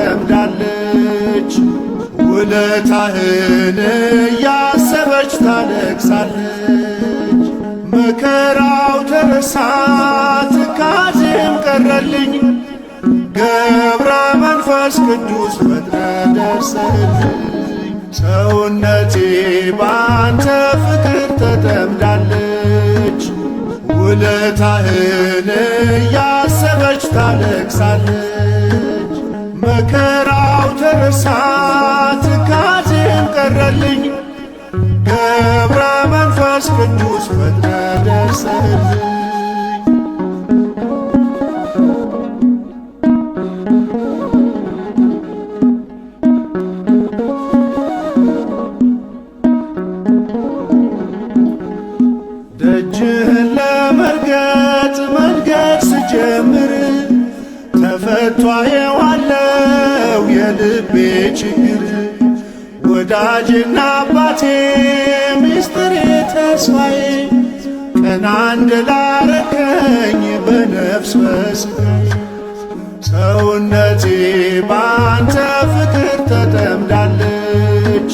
ተጠምዳለች። ውለታህን እያሰበች ታለቅሳለች። መከራው ተረሳ ትካዜም ቀረልኝ። ገብረ መንፈስ ቅዱስ ፈጥነ ደርሰህልኝ። ሰውነቴ ባንተ ፍቅር ተጠምዳለች። ውለታህን እያሰበች ታለቅሳለች። መከራው ተረሳ ትካዜም ቀረልኝ። ገብረ መንፈስ ቅዱስ ፈጥነ ደርሰህልኝ። ደጅህን ለመርገጥ መንገድ ስጀምር ተፈቷ የዋለው የልቤ ችግር። ወዳጅና አባቴ ሚስጥሬ ተስፋዬ ቀና እንድላረከኝ በነፍስ በሥጋዬ። ሰውነቴ ባንተ ፍቅር ተጠምዳለች።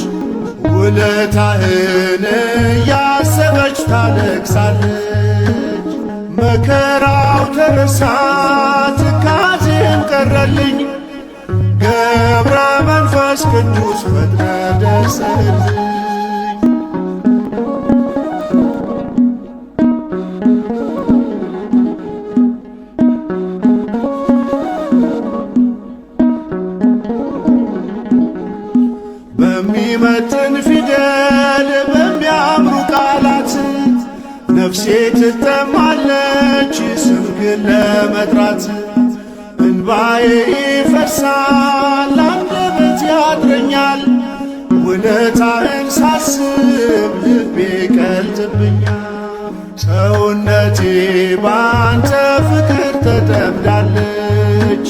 ውለታህን እያሰበች ታለቅሳለች። መከራው ተረሳ ትካዜም ቀረልኝ። ገብረ መንፈስ ቅዱስ ፈጥነ ደርሰህልኝ። በሚመጥን ፊደል በሚያምሩ ቃላት ነፍሴ ትጠማለች ስምህን ለመጥራት። እንባዬ ይፈሳል አንደበቴ ያጥረኛል። ውለታህን ሳስብ ልቤ ይቀልጥብኛል። ሰውነቴ ባንተ ፍቅር ተጠምዳለች።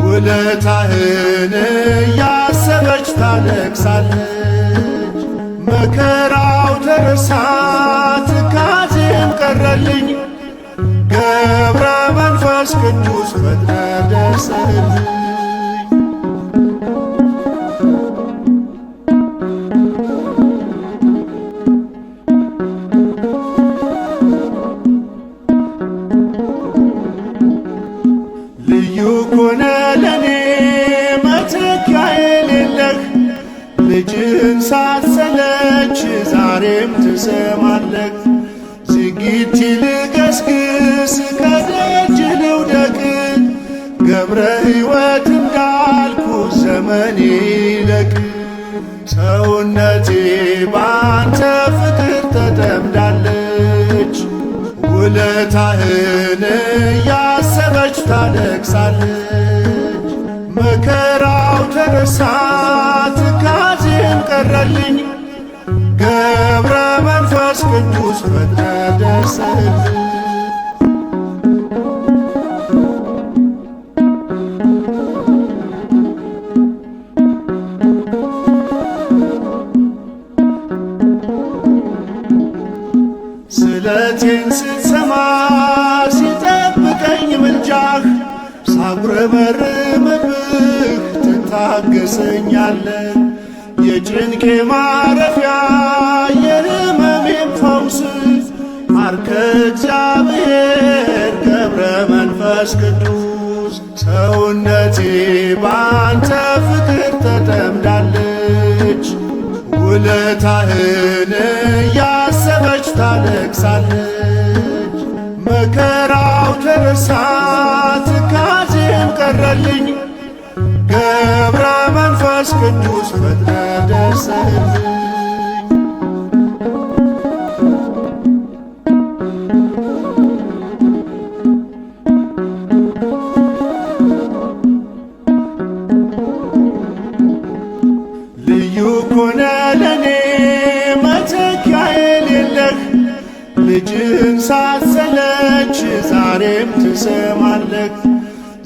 ውለታህን እያሰበች ታለቅሳለች። መከራው ተረሳ ትካዜም ቀረልኝ። ገብረ መንፈስ ቅዱስ ፈጥነ ደርሰህልኝ። ልዩ ኮነ ለኔ መተኪያ የሌለህ። ልጅህን ሳትሰለች ዛሬም ትሰማለህ። ዝጊት ልገስግስ ከደጅ ልውደቅ። ገብረ ሕይወት እንዳልኩ ዘመኔ ይለቅ። ሰውነቴ ባንተ ፍቅር ተጠምዳለች። ውለታህን እያሰበች ታለቅሳለች። መከራው ተረሳ ትካዜም ቀረልኝ። ገብረ መንፈስ ቅዱስ ፈጥነ ደርሰህልኝ። ስለቴን ስትሰማ ሲጠብቀኝ ምልጃህ ሳጉረመርምብህ ትታገሰኛለህ። የጭንቄ ማረፊያ የሕመሜም ፈውስ አርከ እግዚአብሔር ገብረ መንፈስ ቅዱስ። ሰውነቴ ባንተ ፍቅር ተጠምዳለች። ውለታህን እያሰበች ታለቅሳለች። መከራው ተረሳ ትካዜም ቀረልኝ። ገብረ መንፈስ ቅዱስ ፈጥነ ደርሰህልኝ። ልዩ ኮነ ለኔ መተኪያ የሌለህ። ልጅህን ሳትሰለች ዛሬም ትሰማለህ።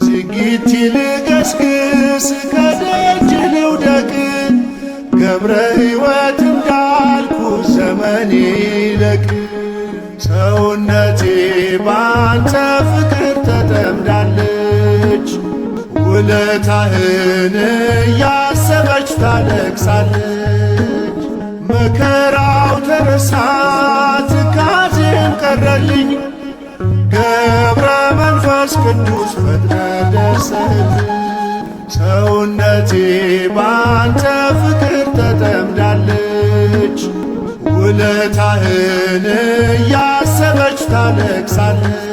ዝጊት ልገስግስ ከደጅ ልውደቅ። ገብረ ሕይወት እንዳልኩ ዘመኔ ይለቅ። ሰውነቴ ባንተ ፍቅር ተጠምዳለች። ውለታህን እያሰበች ታለቅሳለች። መከራው ተረሳ ትካዜም ቀረልኝ፣ ገብረ መንፈስ ቅዱስ ፈጥነ ደርሰህልኝ። ሰውነቴ ባንተ ፍቅር ተጠምዳለች፣ ውለታህን እያሰበች ታለቅሳለች።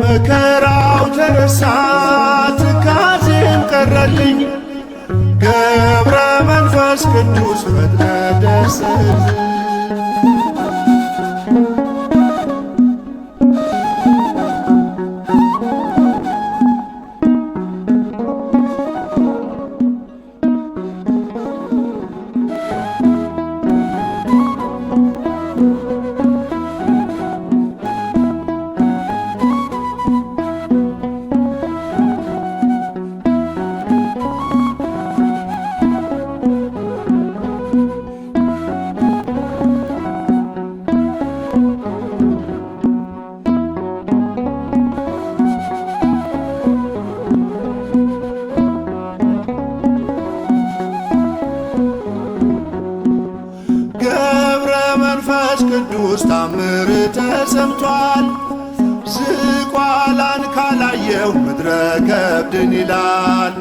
መከራው ተረሳ ትካዜም ቀረልኝ፣ ገብረ መንፈስ ቅዱስ ፈጥነ ደርሰህልኝ። ቅዱስ ታምር ተሰምቷል። ዝቋላን ካላየው ምድረ ከብድን ይላል።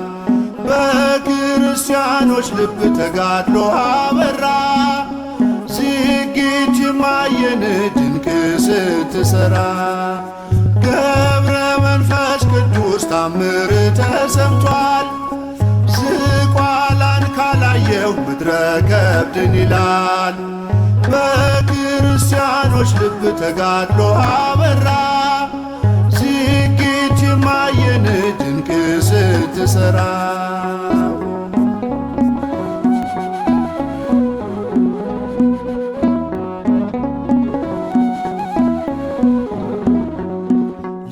በክርስቲያኖች ልብ ተጋድሎ አበራ። ዝጊት ማየን ድንቅ ስትሰራ ገብረ መንፈስ ቅዱስ ታምር ተሰምቷል። ዝቋላን ካላየው ምድረ ከብድን ይላል። በክርስቲያኖች ልብ ተጋድሎ አበራ። ዝጊት ማየን ድንቅ ስትሰራ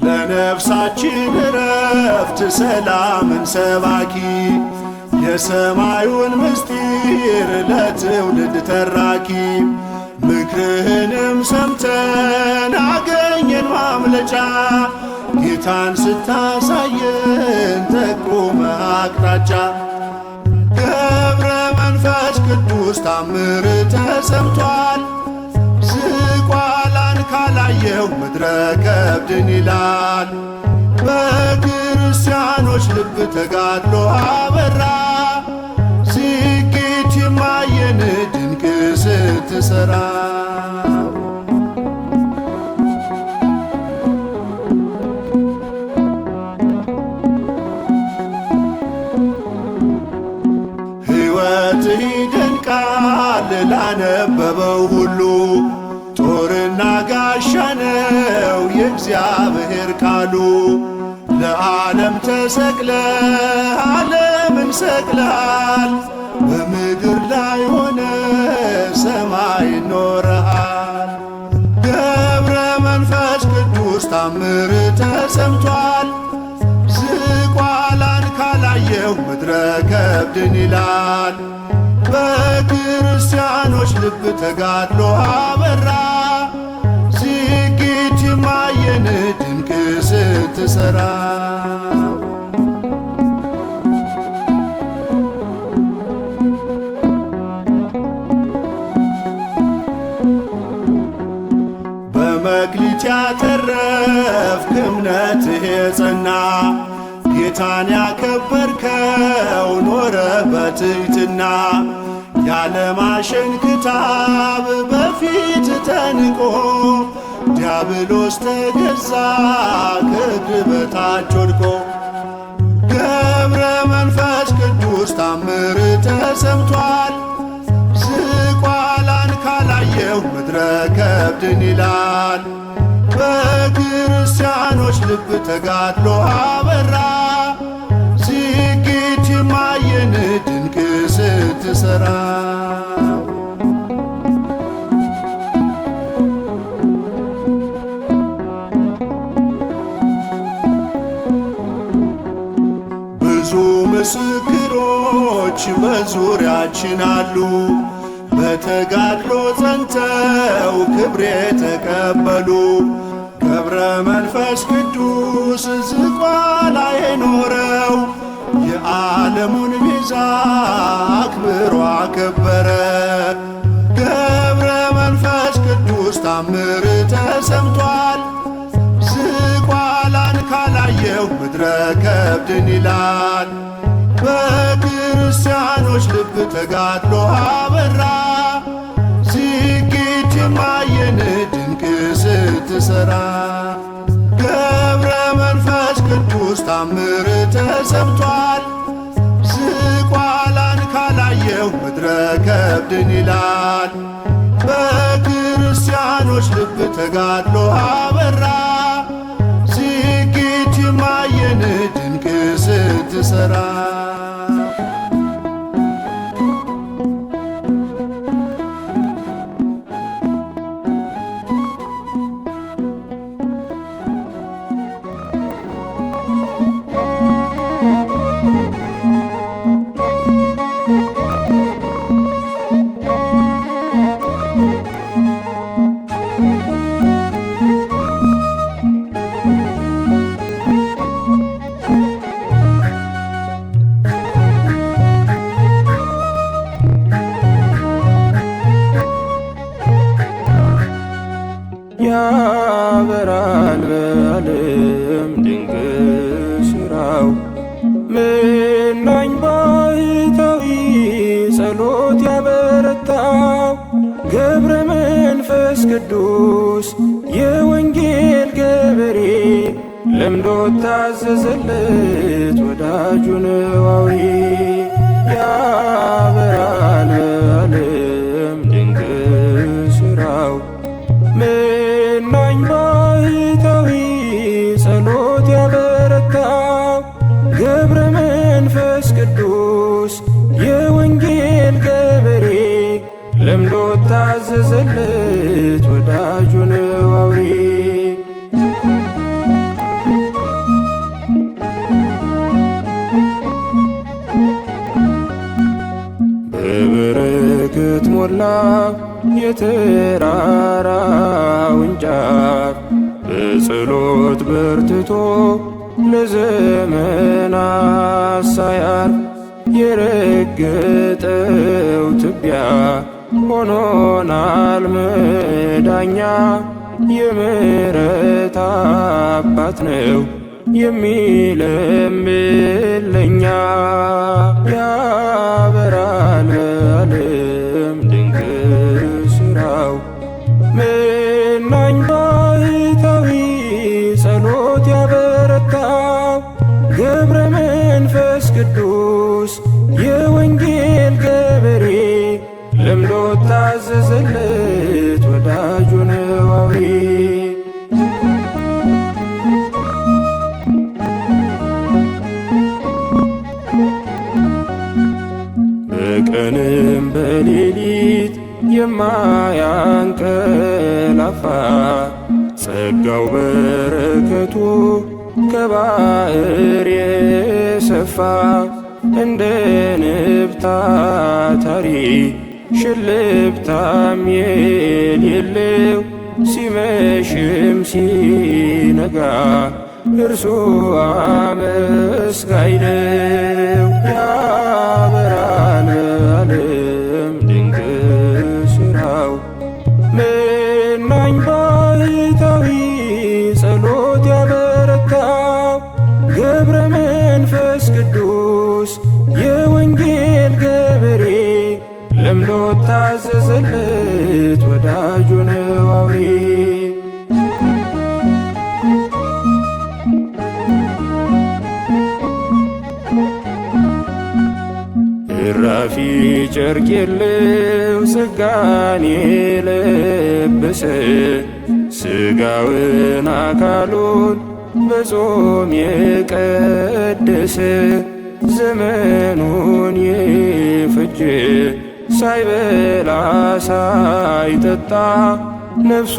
ለነፍሳችን እረፍት ሰላምን ሰባኪ የሰማዩን ምስጢር ለትውልድ ተራኪ ምክርህንም ሰምተን አገኘን ማምለጫ ጌታን ስታሳየን ጠቁመ አቅጣጫ ገብረ መንፈስ ቅዱስ ታምር ተሰምቷል። ዝቋላን ካላየው ምድረ ከብድን ይላል። በክርስቲያኖች ልብ ተጋድሎ አበራ። ዝጊት ማየን ድንቅ ስትሰራ ሕይወትህ ይደንቃል ላነበበው ሁሉ ጦርና ጋሻ ነው የእግዚአብሔር ቃሉ። ለዓለም ተሰቅለ ዓለምን ሰቅለሃል። በምድር ላይ ሆነ ሰማይ ኖረሃል። ገብረ መንፈስ ቅዱስ ታምር ተሰምቷል። ዝቋላን ካላየው ምድረ ከብድን ይላል። በክርስቲያኖች ልብ ተጋድሎ አበራ። ዝጊት ማየን ድንቅ ስትሰራ በመክሊት ያተረፍክ እምነትህ የጸና ጌታን ያከበርከው ኖረ በትሕትና ያለማሸን ክታብ በፊት ተንቆ ዲያብሎስ ተገዛ ከእግር በታች ወድቆ ገብረ መንፈስ ቅዱስ ታምር ተሰምቷል። ዝቋላን ካላየው ምድረ ከብድን ይላል። በክርስቲያኖች ልብ ተጋድሎ አበራ። ዝጊት ማየን ድንቅ ስትሰራ ብዙ ምስክሮች በዙሪያችን አሉ። በተጋድሎ ጸንተው ክብር የተቀበሉ ገብረ መንፈስ ቅዱስ ዝቋላ የኖረው የዓለሙን ቤዛ አክብሮ አከበረ። ገብረ መንፈስ ቅዱስ ታምር ተሰምቷል። ዝቋላን ካላየው ምድረ ከብድን ይላል። በክርስቲያኖች ልብ ተጋድሎ አበራ። ዝግጅት የማየን ድንቅ ስትሰራ ገብረ መንፈስ ቅዱስ ታምር ተሰምቷል። ዝቋላን ካላየው ምድረ ከብድን ይላል። በክርስቲያኖች ልብ ተጋድሎ አበራ። ዝግጅት የማየን ድንቅ ስትሰራ ያበራል በዓለም ድንቅ ሥራው። መናኝ ባሕታዊ ጸሎት ያበረታው ገብረ መንፈስ ቅዱስ የወንጌል ገበሬ ለምዶ ታዘዘለት ወዳጁ ነው አውሬ። ያበራል በዓለም ድንቅ ሥራው መናኝ ባሕታዊ ጸሎት ያበረታው ገብረ መንፈስ ቅዱስ የወንጌል ገበሬ ለምዶ ታዘዘለት ወዳጁ ነው አውሬ። በበረከት ሞላ የተራራውን ጫፍ በጸሎት በርትቶ ለዘመናት ሳያርፍ የረገጠው ትቢያ ሆኖናል መዳኛ። የምሕረት አባት ነው የሚለምን ለኛ። ያበራል በዓለም ድንቅ ሥራው መናኝ ባሕታዊ ጸሎት ያበረታው ገብረ መንፈስ ቅዱስ የወንጌል ገበሬ ለምዶ ታዘዘለት ወዳጁ ነው አውሬ። በቀንም በሌሊት የማያንቀላፋ ጸጋው በረከቱ ከባሕር የሰፋ እንደ ንብ ታታሪ ሽልብታም የሌለው ሲመሽም ሲነጋ እርሱ አመስጋኝ ነው። ያበራል በዓለም ድንቅ ሥራው መናኝ ባሕታዊ ጸሎት ያበረታው ገብረ መንፈስ ቅዱስ የወንጌል ገበሬ ለምዶ ታዘዘለት ወዳጁ ነው አውሬ። እራፊ ጨርቅ የለው ጸጋን የለበሰ ሥጋውን አካሉን በጾም የቀደሰ ዘመኑን የፈጀ ሳይበላ ሳይጠጣ ነፍሱ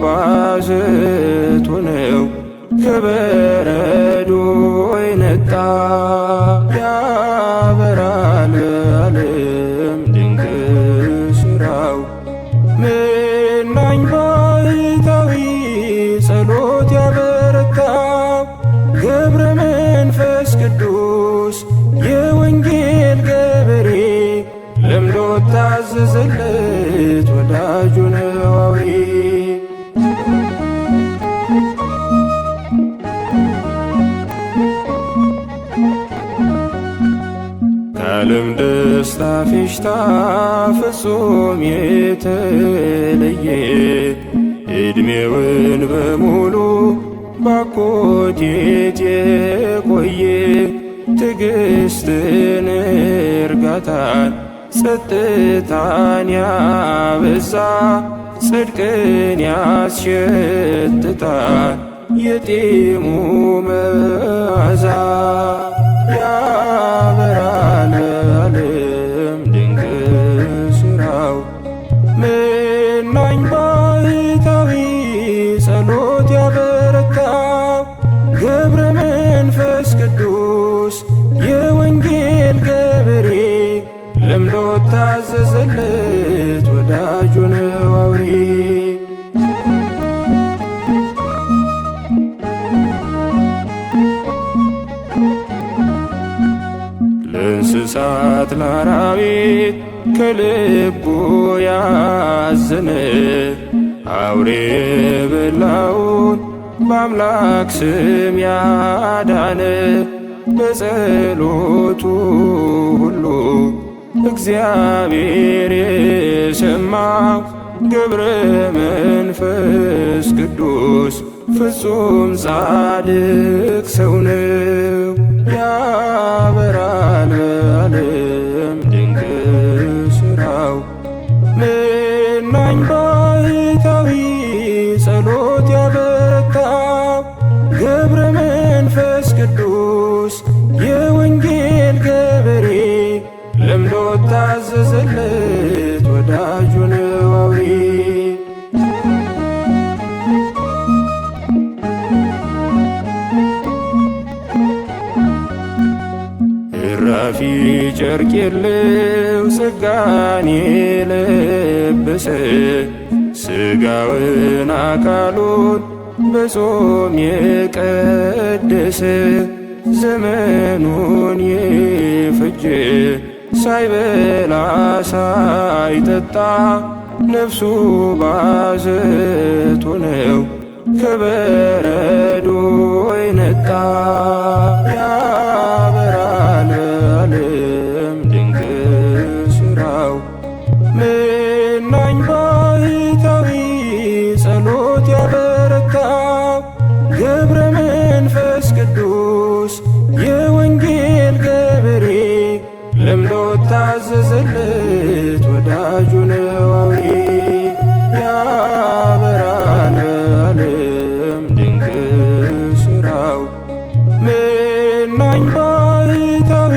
ባዘቶ ነው ከበረዶ የነጣ። ያበራል በዓለም ድንቅ ሥራው መናኝ ባሕታዊ ጸሎት ቅዱስ የወንጌል ገበሬ ለምዶ ታዘዘለት ወዳጁ ነው አውሬ። ከዓለም ደስታ ፌሽታ ፍጹም የተለየ ዕድሜውን በሙሉ ባኮቴት የቆየ ትዕግስትን እርጋታን ጸጥታን ያበዛ ጽድቅን ያስሸትታል የጢሙ መዓዛ። ያበራል ዓለም ድንቅ ሥራው መናኝ ባሕታዊ ጸሎት ያበረታው ገብረ መንፈስ ቅዱስ የወንጌል ገበሬ ለምዶ ታዘዘለት ወዳጁ ነው አውሬ። ለእንስሳት ለአራዊት ከልቡ ያዘነ አውሬ የበላውን በአምላክ ስም ያዳነ በጸሎቱ ሁሉ እግዚአብሔር የሰማው ገብረ መንፈስ ቅዱስ ፍጹም ጻድቅ ሰው ነው። ያበራል በዓለም ድንቅ ሥራው መናኝ ባሕታዊ ጸሎት ያበረታው ገብረ መንፈስ ቅዱስ የወንጌል ገበሬ ለምዶ ታዘዘለት ወዳጁ ነው አውሬ። እራፊ ጨርቅ የለው ጸጋን የለበሰ ሥጋውን አካሉን በጾም የቀደሰ ዘመኑን የፈጀ ሳይበላ ሳይጠጣ ነፍሱ ባዘቶ ነው ከበረዶ የነጣ። ያበራል ዓለም ድንቅ ሥራው መናኝ ባሕታዊ ጸሎት ያበረታው ገብረ መንፈስ ቅዱስ የወንጌል ገበሬ ለምዶ ታዘዘለት ወዳጁ ነው አውሬ። ያበራል ዓለም ድንቅ ሥራው መናኝ ባሕታዊ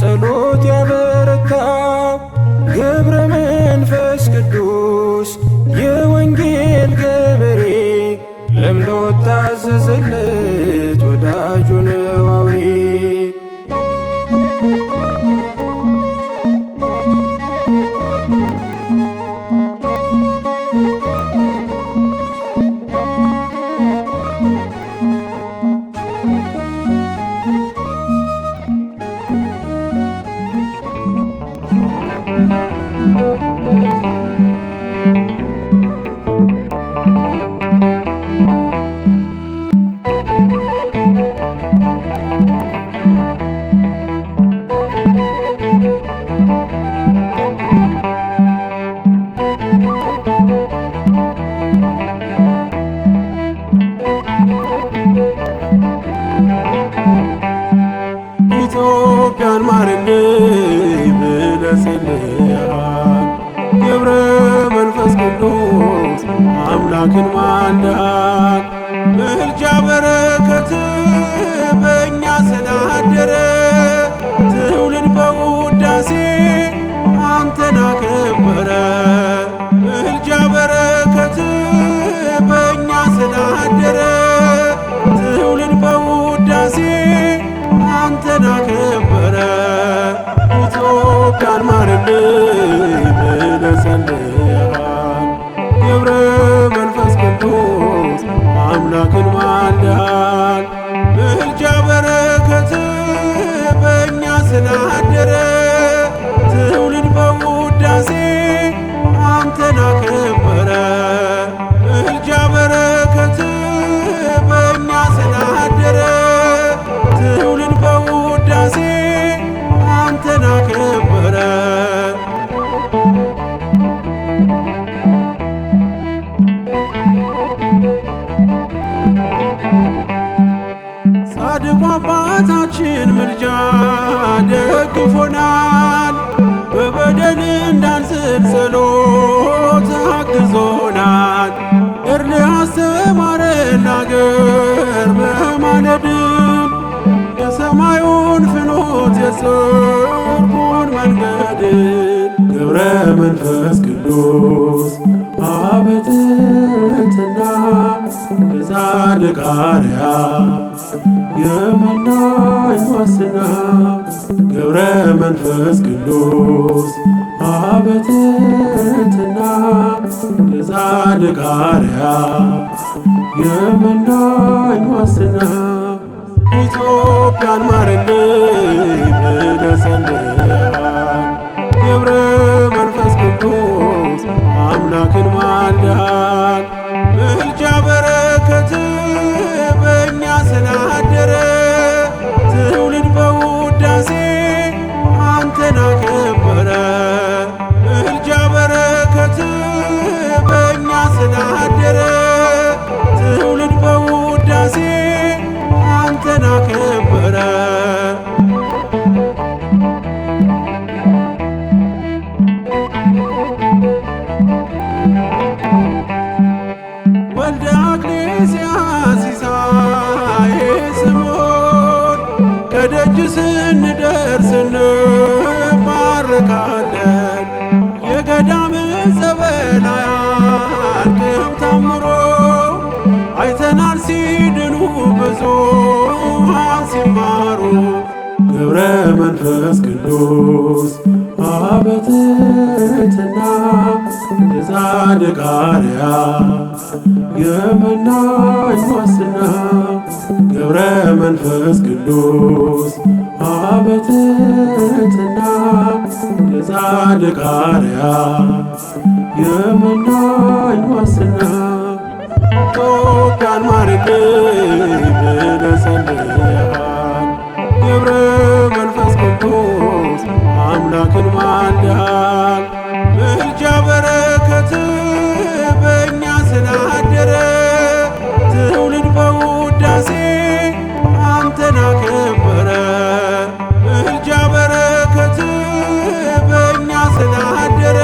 ጸሎት ያበረታው ገብረ መንፈስ ቅዱስ የወንጌል ገበሬ ለምዶ ታዘዘለት ወዳጁ ነው አውሬ። ኢትዮጵያን ማርልኝ ብለህ ጸልየሃል። ገብረ መንፈስ ቅዱስ አምላክን ማልደሃል። ምልጃ በረከት በእኛ ስላደረ ትውልድ በውዳሴ አንተን አከበረ። ምልጃ በረከት በእኛ ስላደረ ትውልድ በውዳሴ አንተን አከበረ። ኢትዮጵያን ማርልኝ ብለህ ጸልየሃል። ገብረ መንፈስ ቅዱስ አምላክን ማልደሃል። ምልጃ በረከት ስላደረ ትውልድ በውዳሴ አንተን አከበረ። ምልጃ በረከት በእኛ ስላደረ ትውልድ በውዳሴ አንተን አከበረ። ጻድቁ አባታችን ምልጃ ደግፎናል። በበደል እንዳንስት ጸሎት አግዞናል። እርልህ አስተማረን አገር በማለድም የሰማዩን ፍኖት የጽድቁን መንገድን ገብረ መንፈስ ቅዱስ አበ ጥንትና የጻድቅ አርአያ የመናኝ ዋስና ገብረ መንፈስ ቅዱስ አበ ጥንትና የጻድቅ አርአያ የመናኝ ዋስና ኢትዮጵያን ማረልኝ ብለህ ጸልየሃል። ገብረ መንፈስ ቅዱስ አምላክን ማልደሃል። ምልጃ በረከት በእኛ ስላደረ ትውልድ በውዳሴ አንተን አከበረ። ምልጃ በረከት በእኛ ስላደረ ትውልድ በውዳሴ አንተን አከበረ። ወልደ አክሊስያስ ሲሳይ ስምዖን ከደጅ ስንደርስ እንባረካለን። የገዳም ጸበል አያልቅም ታምሮ አይተናል ሲድኑ ብዙኃን ሲማሩ። ገብረ መንፈስ ቅዱስ አበ ጥንትና የጻድቅ አርአያ የመናኝ ዋስና ገብረ መንፈስ ቅዱስ አበ ጥንትና የጻድቅ አርአያ የመናኝ ዋስና ኢትዮጵያን ማረልኝ ብለህ ጸልየሃል። ገብረ መንፈስ ቅዱስ አምላክን ማልደሃል። ምልጃ በረከት በእኛ ስላደረ ትውልድ በውዳሴ አንተን አከበረ። ምልጃ በረከት በእኛ ስላደረ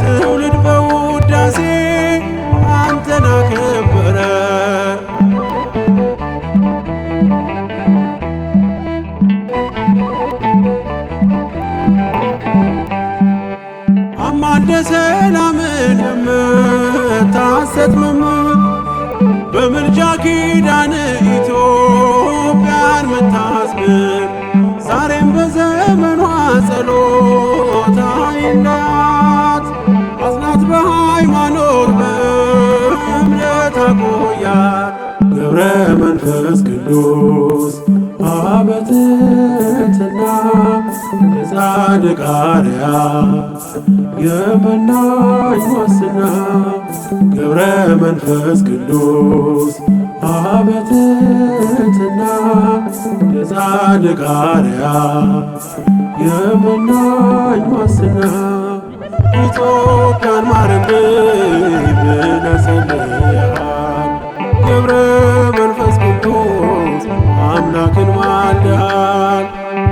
ትውልድ በውዳሴ አንተን አከበረ። አማልደ ሰላምን የምታሰጥምም በምልጃ ኪዳን ኢትዮጵያን ምታስምር ዛሬም በዘመኗ ጸሎት አይለያት። አጽናት በሃይማኖት በእምነት አቆያት። ገብረ መንፈስ ቅዱስ አበ ጥንትና የጻድቅ አርአያ የመናኝ ዋስና ገብረ መንፈስ ቅዱስ አበ ጥንትና የጻድቅ አርአያ የመናኝ ዋስና ኢትዮጵያን ማረልኝ ብለህ ጸልየሃል። ገብረ መንፈስ ቅዱስ አምላክን ማልደሃል።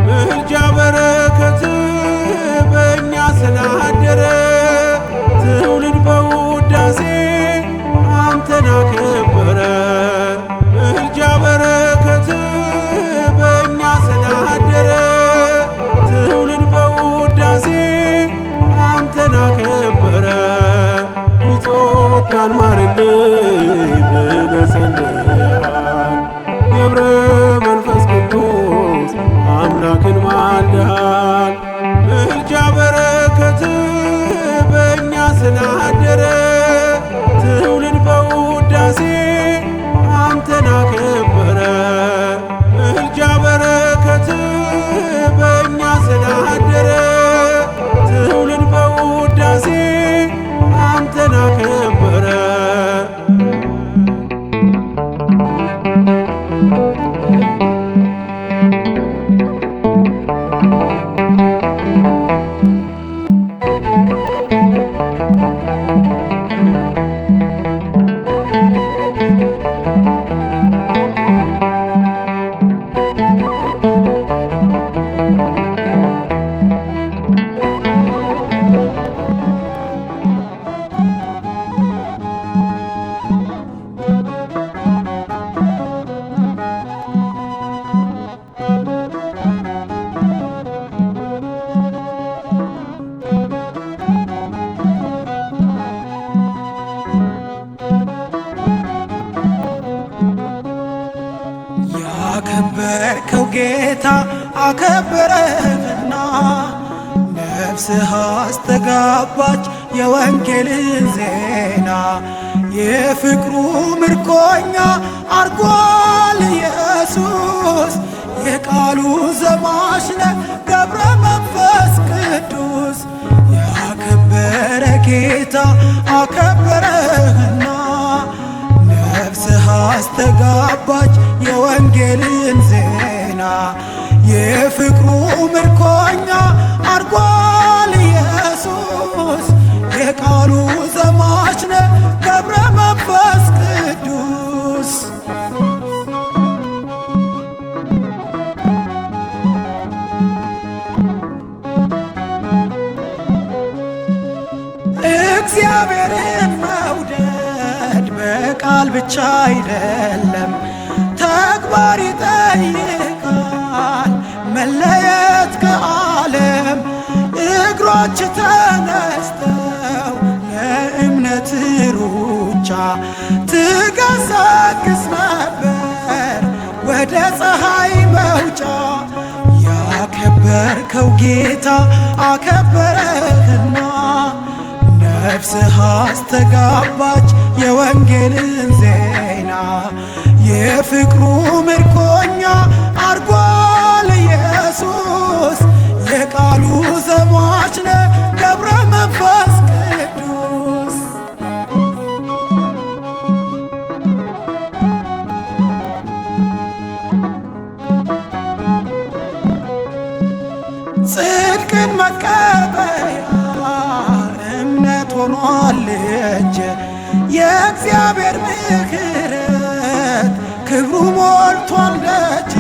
ምልጃ በረከት በእኛ ስላደረ ትውልድ በውዳሴ አንተን አከበረ። ምልጃ በረከት በእኛ ስላደረ ትውልድ በውዳሴ አንተን አከበረ። ኢትዮጵያን ማረልኝ ብለህ ጸልየሃል። ገብረ መንፈስ ቅዱስ አምላክን ማልደሃል። ምልጃ በረከት በእኛ ስላደረ ትውልድ በውዳሴ አንተን አከበረ። ምልጃ በረከት አከበረህና ነፍስህ አስተጋባች የወንጌልን ዜና የፍቅሩ ምርኮኛ አርጓል ኢየሱስ የቃሉ ዘማች ነህ ገብረ መንፈስ ቅዱስ ያከበረ ጌታ አከበረህና ነፍስህ አስተጋባች የወንጌልን ዜና የፍቅሩ ምርኮኛ አርጓል ኢየሱስ የቃሉ ዘማች ነህ ገብረ መንፈስ ቅዱስ እግዚአብሔርን መውደድ በቃል ብቻ አይደለም ተግባር ይጠይቃል መለየት ከዓለም እግሮች ተነስተው ለእምነት ሩጫ ትገሰግስ ነበር ወደ ፀሐይ መውጫ ያከበርከው ጌታ አከበረህና ነፍስህ አስተጋባች የወንጌልን ዜና የፍቅሩ ምርኮኛ አርጓል ኢየሱስ የቃሉ ዘማች ነህ ገብረ መንፈስ ቅዱስ ጽድቅን መቀበያ እምነት ሆኗል እጅ የእግዚአብሔር ምሕረት ክብሩ ሞልቷል ደጅ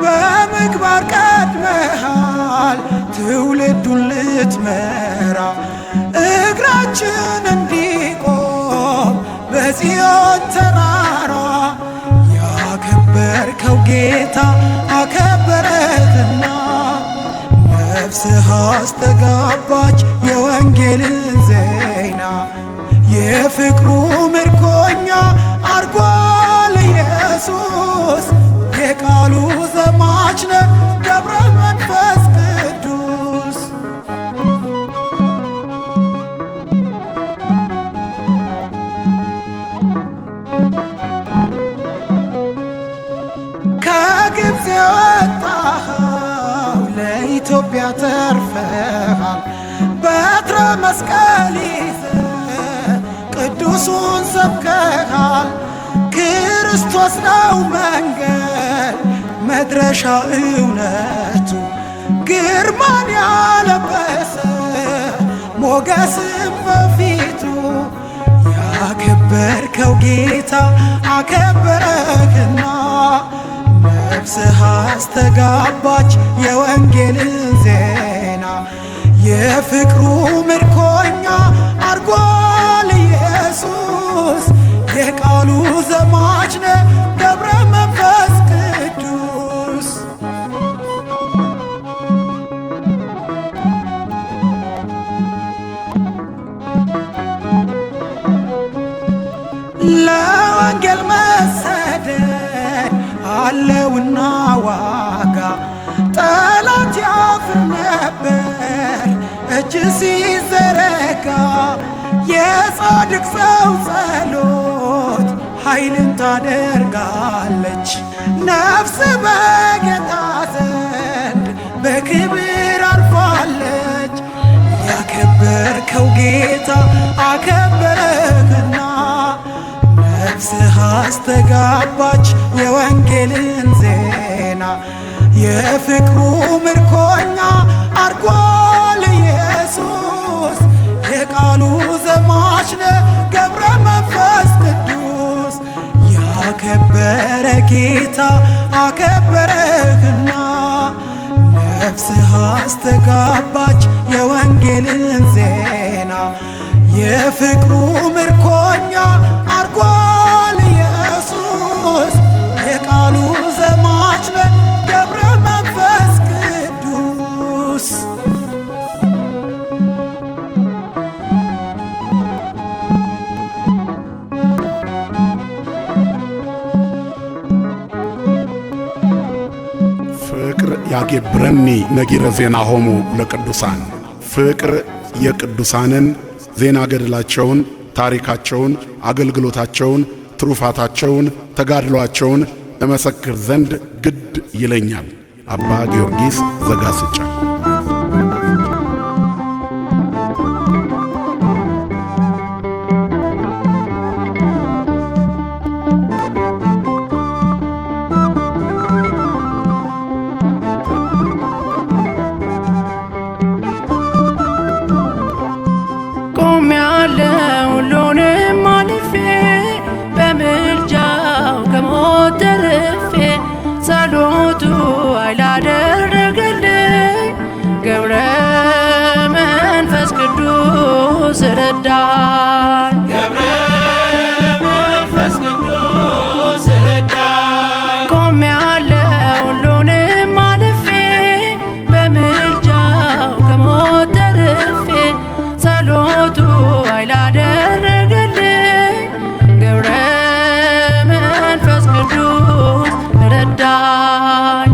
በምግባር ቀድመሃል ትውልዱን ልትመራ እግራችን እንዲቆም በጽዮን ተራራ ያከበርከው ጌታ አከበረህና ነፍስህ አስተጋባች የወንጌልን ዜና የፍቅሩ ምርኮኛ አርጓል ኢየሱስ የቃሉ ዘማች ነህ ገብረ መንፈስ ቅዱስ ከግብፅ የወጣኸው ለኢትዮጵያ ተርፈሃል በትረ መስቀል ይዘህ ቅዱሱን ሰብከሃል ክርስቶስ ነው መንገድ መድረሻ እውነቱ ግርማን ያለበሰ ሞገስም በፊቱ ያከበርከው ጌታ አከበረህና ነፍስህ አስተጋባች የወንጌልን ዜና የፍቅሩ ምርኮኛ አርጓል ኢየሱስ የቃሉ ዘማች ነህ ገብረ መንፈስ ቅዱስ ለወንጌል መሰደድ አለውና ዋጋ ጠላት ያፍር ነበር እጅ ሲዘረጋ የጻድቅ ሰው ጸሎት ኃይልን ታደርጋለች ነፍስ በጌታ ዘንድ በክብር አልፋለች ያከበርከው ጌታ አከበረህና ነፍስህ አስተጋባች የወንጌልን ዜና የፍቅሩ ምርኮኛ አርጓል ኢየሱስ የቃሉ ዘማች ነህ ገብረ መንፈስ ቅዱስ ያከበረ ጌታ አከበረህና ነፍስህ አስተጋባች የወንጌልን ዜና የፍቅሩ ምርኮኛ አርጓል ኢየሱስ የቃሉ ዘማች ነህ ገብረ መንፈስ ቅዱስ ያጌብረኒ ነጊረ ዜና ሆሙ ለቅዱሳን። ፍቅር የቅዱሳንን ዜና ገድላቸውን፣ ታሪካቸውን፣ አገልግሎታቸውን፣ ትሩፋታቸውን፣ ተጋድሏቸውን እመሰክር ዘንድ ግድ ይለኛል። አባ ጊዮርጊስ ዘጋስጫ። ጸሎቱ አይላደረገልኝ ገብረ መንፈስ ቅዱስ ረዳኝ። ቆሜያለሁ ሁሉንም አልፌ በምልጃው ከሞት ተርፌ ጸሎቱ አይላደረገልኝ ገብረ መንፈስ ቅዱስ ረዳኝ።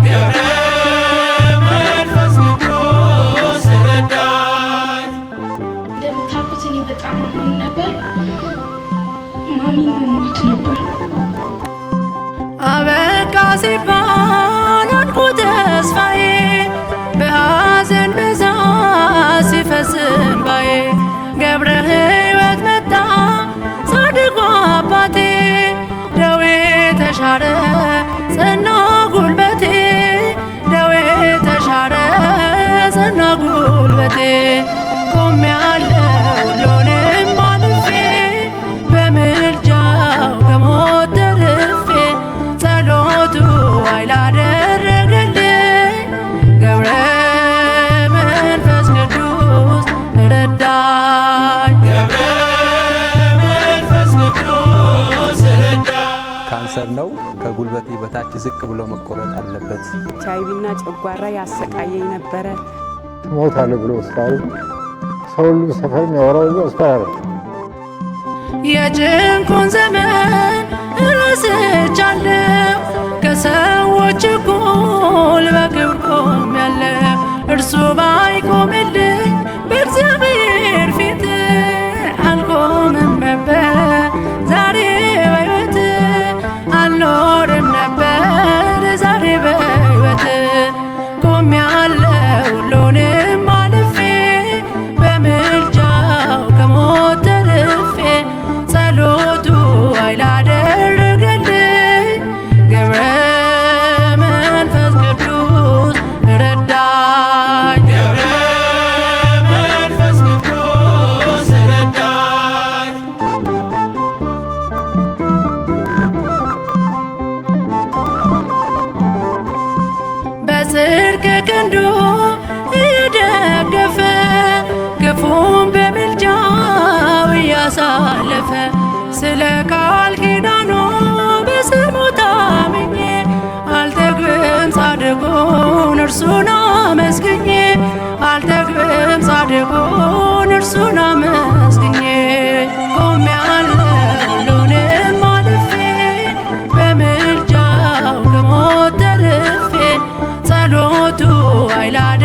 እንደምታውቁት እኔ በጣም አሞኝ ነበር። ማሚ ሞት ነበር። አበቃ ሲባል አንኩ ተስፋዬ በሐዘን ብዛት ሲፈስ እንባዬ ገብረ ሕይወት መጣ ጻድቁ አባቴ ደዌ ተሻረ ጸና ጉልበቴ ደዌ ተሻረ ጸና ጉልበቴ ቆሜያለሁ ሁሉንም አልፌ በምልጃው ከሞት ተርፌ ጸሎቱ አይላደረገልኝ ገብረ መንፈስ ቅዱስ ረዳኝ። ካንሰር ነው። ከጉልበቴ በታች ዝቅ ብሎ መቆረጥ አለበት። ኤች አይ ቪ እና ጨጓራ ያሰቃየኝ ነበረ። ትሞታለህ ብሎ ስታል ሰው ሁሉ ሰፈር የሚያወራው ሁሉ አስፈራራ። የጭንቁን ዘመን ረስቻለሁ ከሰዎች እኩል በክብር ቆሜያለሁ። እርሱ ባይቆምልኝ በእግዚአብሔር ፊት አልቆምም ነበር ዛሬ በሕይወት አልኖርም ነበር ዛሬ በሕይወት ቆሜያለሁ ሁሉንም አልፌ በምልጃው ከሞት ተርፌ ጸሎቱ አይላደረገልኝ ገብረ መንፈስ ቅዱስ ረዳኝ። በጽድቅ ክንዱ እየደገፈ ክፉን በምልጃው እያሳለፈ ስለ ቃል ኪዳኑ በስሙ ታምኜ አልጠግብም ጻድቁን እርሱን አመስግኜ አልጠግብም ጻድቁን እርሱን አመስግኜ ቆሜያለሁ ሁሉንም አልፌ በምልጃው ከሞት ተርፌ ጸሎቱ አይላደ